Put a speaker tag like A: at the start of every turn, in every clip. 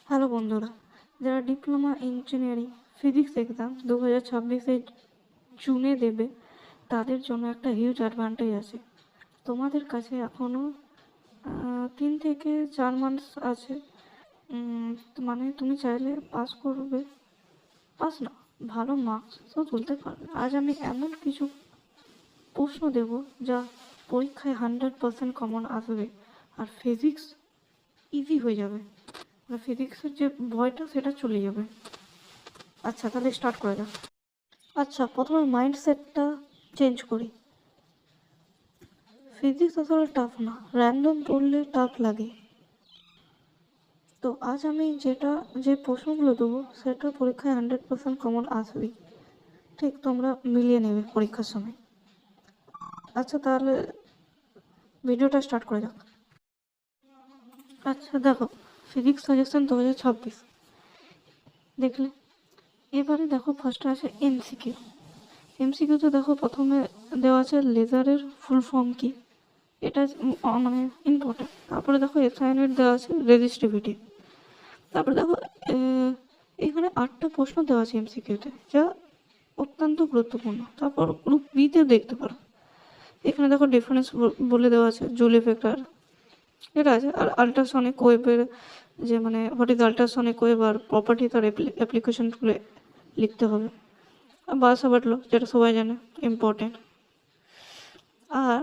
A: Hello বন্ধুরা, যারা diploma engineering physics exam 2026 জুনে দেবে তাদের জন্য একটা হিউজ অ্যাডভান্টেজ আছে। তোমাদের কাছে এখনও 3 থেকে 4 মান্থ আছে। মানে তুমি চাইলে পাস করবে, পাস না, ভালো মার্কস তো তুলতে পারবে। আজ আমি এমন কিছু প্রশ্ন দেব যা পরীক্ষায় 100% কমন আসবে, আর ফিজিক্স ইজি হয়ে যাবে। ফিজিক্সের যে ভয়টা সেটা চলে যাবে। আচ্ছা, তাহলে স্টার্ট করা যাক। আচ্ছা, প্রথমে মাইন্ডসেটটা চেঞ্জ করি। ফিজিক্স আসলে টাফ না, র্যান্ডম পড়লে টাফ লাগে। তো আজ আমি যে প্রশ্নগুলো দেবো সেটা পরীক্ষায় 100% কমন আসবেই। ঠিক, তোমরা মিলিয়ে নেবে পরীক্ষার সময়। আচ্ছা, তাহলে ভিডিওটা স্টার্ট করা যাক। আচ্ছা দেখো, ফিজিক্স সাজেশন 2026 দেখলে। এবারে দেখো, ফার্স্টে আছে এমসিকিউতে দেখো প্রথমে দেওয়া আছে লেজারের ফুল ফর্ম কি, এটা মানে ইম্পর্টেন্ট। তারপরে দেখো অ্যাসাইনমেন্ট দেওয়া আছে রেজিস্টিভিটি। তারপরে দেখো এখানে 8টা প্রশ্ন দেওয়া আছে এমসিকিউতে, যা অত্যন্ত গুরুত্বপূর্ণ। তারপর গ্রুপ বিতে দেখতে পারো, এখানে দেখো ডিফারেন্স বলে দেওয়া আছে, জুল ইফেক্ট এটা আছে। আর আল্ট্রাসনিক ওয়েভের যে মানে হোয়াট ইজ আল্ট্রাসনিক ওয়েভ আর প্রপার্টি তার অ্যাপ্লিকেশনগুলো লিখতে হবে। আর বাসাবাট ল, যেটা সবাই জানে ইম্পর্টেন্ট। আর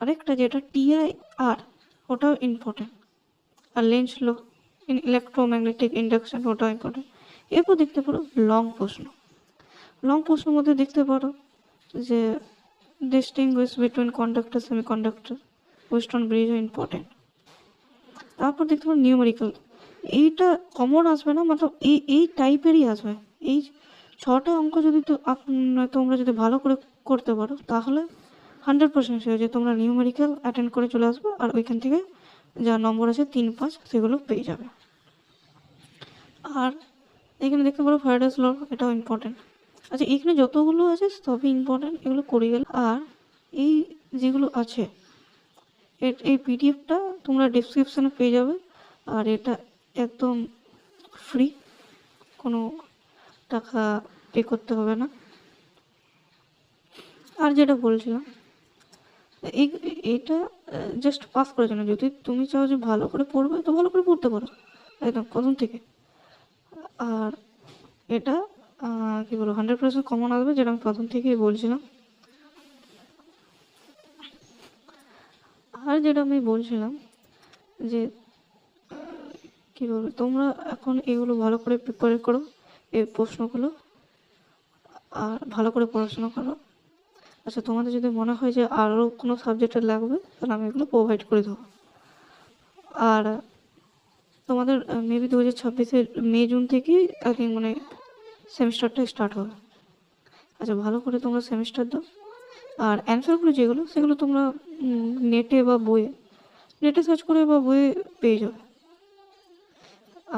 A: আরেকটা যেটা TIR, ওটাও ইম্পর্টেন্ট। আর লেন্স ল, ইলেকট্রোম্যাগনেটিক ইন্ডাকশন, ওটাও ইম্পর্টেন্ট। এরপর দেখতে পারো লং প্রশ্নের মধ্যে দেখতে পারো যে distinguish between conductor semiconductor, western bridge important. তারপর দেখতে পারো নিউমেরিক্যাল, এইটা কমন আসবে না, মানে এই টাইপেরই আসবে। এই 6টা অঙ্ক যদি তোমরা যদি ভালো করে করতে পারো তাহলে 100% শিওর যে তোমরা নিউমেরিক্যাল অ্যাটেন্ড করে চলে আসবে, আর ওইখান থেকে যা নম্বর আছে 3-5 সেগুলো পেয়ে যাবে। আর এখানে দেখতে পারো ফ্যারাডেস ল, এটাও ইম্পর্টেন্ট। আচ্ছা, এখানে যতগুলো আছে সবই ইম্পর্টেন্ট, এগুলো করে গেলে। আর এই যেগুলো আছে এই পিডিএফটা তোমরা ডিসক্রিপশানে পেয়ে যাবে, আর এটা একদম ফ্রি, কোনো টাকা পে করতে হবে না। আর যেটা বলছিলাম, এটা জাস্ট পাস করার জন্য। যদি তুমি চাও যে ভালো করে পড়বে তো ভালো করে পড়তে পারো একদম প্রথম থেকে। আর এটা কি বলবো, 100% কমন আসবে, যেটা আমি প্রথম থেকেই বলছিলাম। আর যেটা আমি বলছিলাম যে কি বলবো, তোমরা এখন এগুলো ভালো করে প্রিপেয়ার করো, এই প্রশ্নগুলো, আর ভালো করে পড়াশোনা করো। আচ্ছা, তোমাদের যদি মনে হয় যে আরও কোনো সাবজেক্টের লাগবে তাহলে আমি এগুলো প্রোভাইড করে দেবো। আর তোমাদের মেবি 2026 মে-জুন থেকেই আই থিঙ্ক মানে সেমিস্টারটা স্টার্ট হবে। আচ্ছা, ভালো করে তোমরা সেমিস্টার দাও। আর অ্যান্সারগুলো যেগুলো সেগুলো তোমরা নেটে সার্চ করে বা বইয়ে পেয়ে যাবে।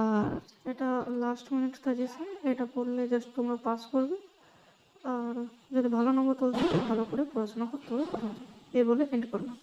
A: আর এটা লাস্ট মিনিট সাজেশন, এটা পড়লে জাস্ট তোমরা পাস করবে। আর যদি ভালো নম্বর তুলতে ভালো করে পড়াশোনা করতে হবে, এই বলে এন্ড করলাম।